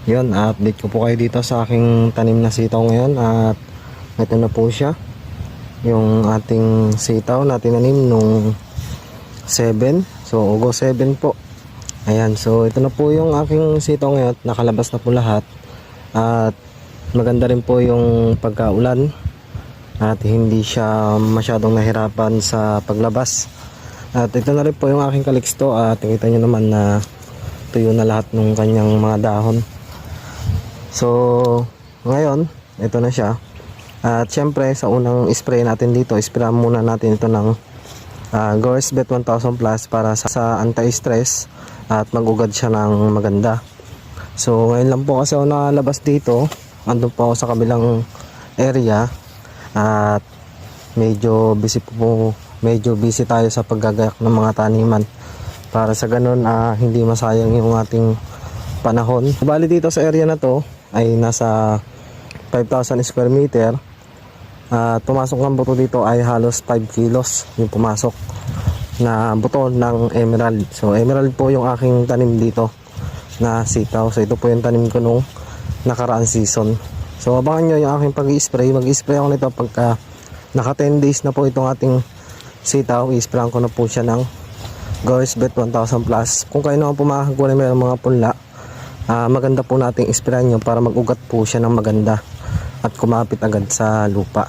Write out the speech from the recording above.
Yun, update ko po kayo dito sa aking tanim na sitaw ngayon. At ito na po siya, yung ating sitaw na tinanim nung 7. So August 7 po. Ayan, so ito na po yung aking sitaw ngayon. Nakalabas na po lahat. At maganda rin po yung pagkaulan. At hindi siya masyadong nahirapan sa paglabas. At ito na rin po yung aking kaliksto. At nakita nyo naman na tuyo na lahat ng kanyang mga dahon. So ngayon, ito na siya. At syempre sa unang spray natin dito, spray muna natin ito ng Gorse Bet 1000 Plus para sa anti-stress at magugad siya ng maganda. So ngayon lang po kasi ako nakalabas dito. Andun po ako sa kabilang area. At medyo busy tayo sa paggagayak ng mga taniman. Para sa ganun hindi masayang yung ating panahon. Bali dito sa area na to ay nasa 5,000 square meter. Pumasok ng buto dito ay halos 5 kilos yung pumasok na buto ng emerald. So emerald po yung aking tanim dito na sitaw. So ito po yung tanim ko nung nakaraan season. So abangan nyo yung aking pag-i-spray. Mag-i-spray ako nito pagka naka 10 days na po itong ating sitaw. I-sprayan ko na po siya ng Gorse Bet 1000 Plus. Kung kayo naman po makakakuha ng mga punla, maganda po nating isprayan nyo para mag-ugat po siya ng maganda at kumapit agad sa lupa.